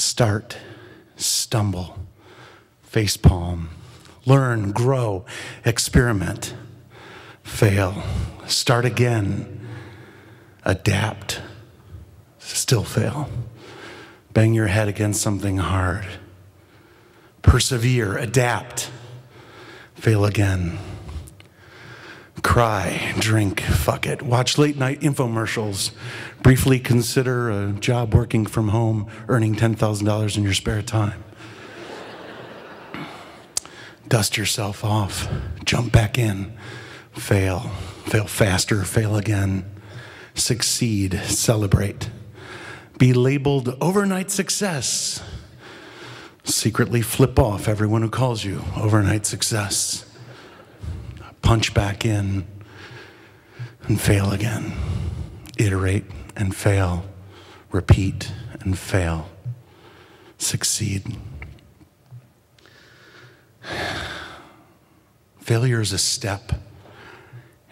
Start, stumble, facepalm, learn, grow, experiment, fail, start again, adapt, still fail, bang your head against something hard, persevere, adapt, fail again, cry, drink, fuck it, watch late night infomercials, briefly consider a job working from home, earning $10,000 in your spare time. Dust yourself off, jump back in, fail faster, fail again, succeed, celebrate, be labeled overnight success, secretly flip off everyone who calls you overnight success, punch back in and fail again, iterate and fail, repeat and fail, succeed. Failure is a step.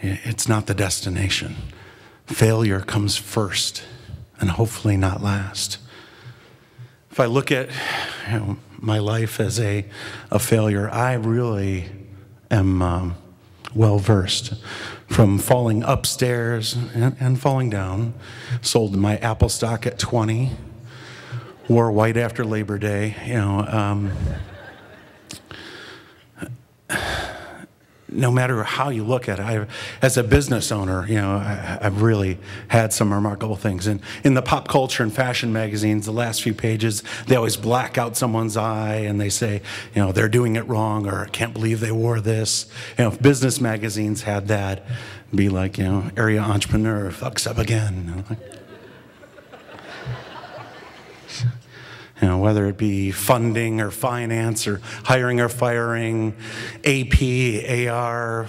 It's not the destination. Failure comes first and hopefully not last. If I look at my life as a failure, I really am well-versed. From falling upstairs and falling down, sold my Apple stock at 20, wore white after Labor Day, no matter how you look at it, as a business owner, I've really had some remarkable things. And in the pop culture and fashion magazines, the last few pages, they always black out someone's eye and they say, they're doing it wrong, or I can't believe they wore this. If business magazines had that, it'd be like, area entrepreneur fucks up again. Whether it be funding or finance or hiring or firing, AP, AR,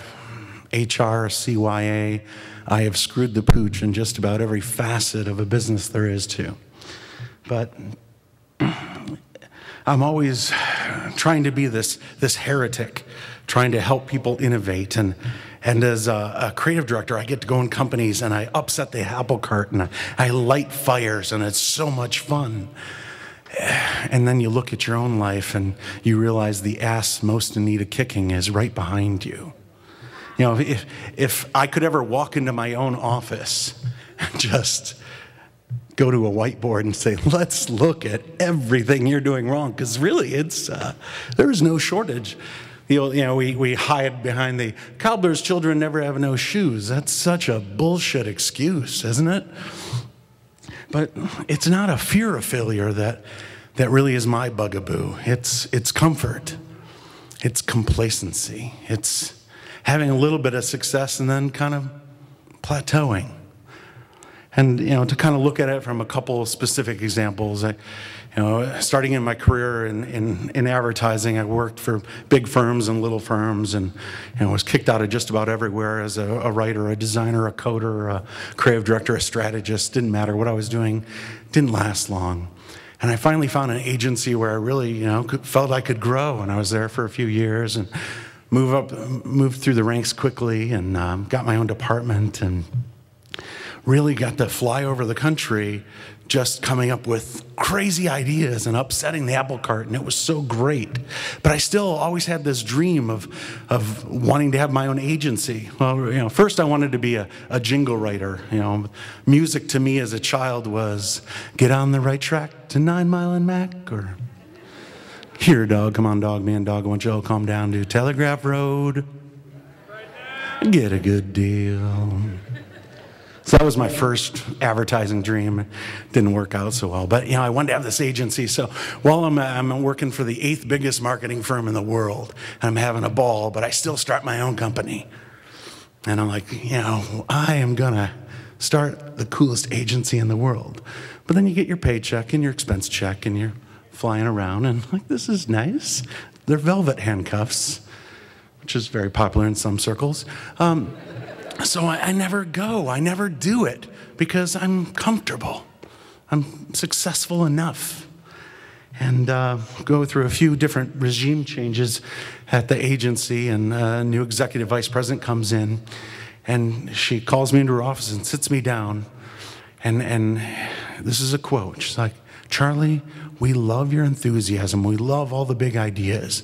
HR, CYA, I have screwed the pooch in just about every facet of a business there is to. But I'm always trying to be this heretic, trying to help people innovate. And as a creative director, I get to go in companies and I upset the apple cart and I light fires, and it's so much fun. And then you look at your own life and you realize the ass most in need of kicking is right behind you. If I could ever walk into my own office and just go to a whiteboard and say, let's look at everything you're doing wrong, because really there's no shortage. We hide behind the cobbler's children never have no shoes. That's such a bullshit excuse, isn't it? But it's not a fear of failure that really is my bugaboo. It's comfort. It's complacency. It's having a little bit of success and then kind of plateauing. And to kind of look at it from a couple of specific examples, starting in my career in advertising, I worked for big firms and little firms, and was kicked out of just about everywhere as a writer, a designer, a coder, a creative director, a strategist. Didn't matter what I was doing. Didn't last long. And I finally found an agency where I really felt I could grow, and I was there for a few years and moved through the ranks quickly, and got my own department, and really got to fly over the country just coming up with crazy ideas and upsetting the apple cart, and it was so great. But I still always had this dream of wanting to have my own agency. Well, first I wanted to be a jingle writer. Music to me as a child was get on the right track to 9 Mile and Mac, or here dog, come on dog, man dog, I want you all calm down to Telegraph Road, get a good deal. So that was my first advertising dream. It didn't work out so well, but I wanted to have this agency. So while I'm working for the 8th biggest marketing firm in the world, and I'm having a ball, but I still start my own company. And I'm like, I am gonna start the coolest agency in the world. But then you get your paycheck and your expense check, and you're flying around, and like, this is nice. They're velvet handcuffs, which is very popular in some circles. So I never go, I never do it, because I'm comfortable. I'm successful enough. And go through a few different regime changes at the agency, and a new executive vice president comes in, and she calls me into her office and sits me down, and this is a quote. She's like, Charlie, We love your enthusiasm. We love all the big ideas.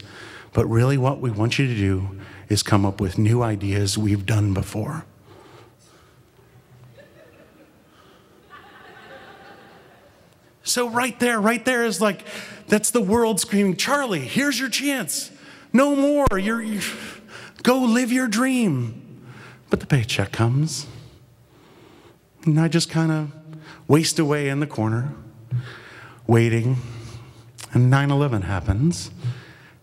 But really what we want you to do is come up with new ideas we've done before. So right there is like, that's the world screaming, Charlie, here's your chance. No more. Go live your dream. But the paycheck comes. And I just kind of waste away in the corner, waiting. And 9/11 happens.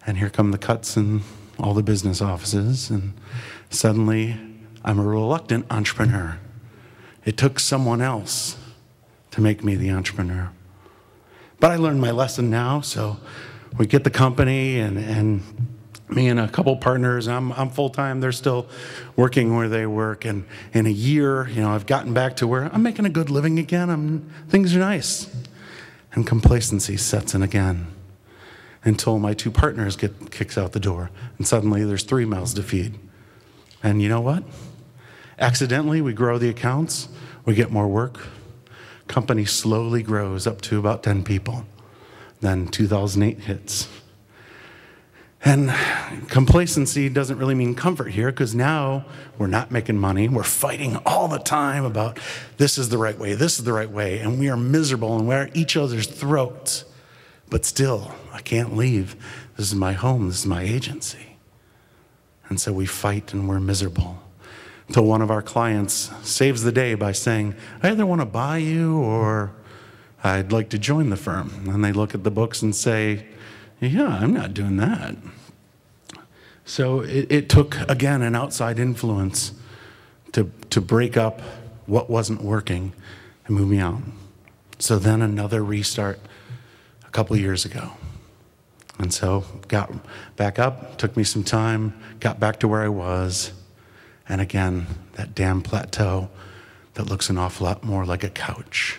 And here come the cuts in all the business offices. And suddenly, I'm a reluctant entrepreneur. It took someone else to make me the entrepreneur. But I learned my lesson now, so we get the company, and me and a couple partners, I'm full-time, they're still working where they work, and in a year, I've gotten back to where I'm making a good living again, things are nice. And complacency sets in again until my two partners get kicked out the door, and suddenly there's 3 mouths to feed. And you know what? Accidentally, we grow the accounts, we get more work. Company slowly grows up to about 10 people. Then 2008 hits. And complacency doesn't really mean comfort here, because now we're not making money. We're fighting all the time about this is the right way, this is the right way, and we are miserable and we're at each other's throats. But still, I can't leave. This is my home, this is my agency. And so we fight and we're miserable. Until one of our clients saves the day by saying, I either want to buy you or I'd like to join the firm. And they look at the books and say, yeah, I'm not doing that. So it took, again, an outside influence to break up what wasn't working and move me out. So then another restart a couple of years ago. And so got back up, took me some time, got back to where I was. And again, that damn plateau that looks an awful lot more like a couch.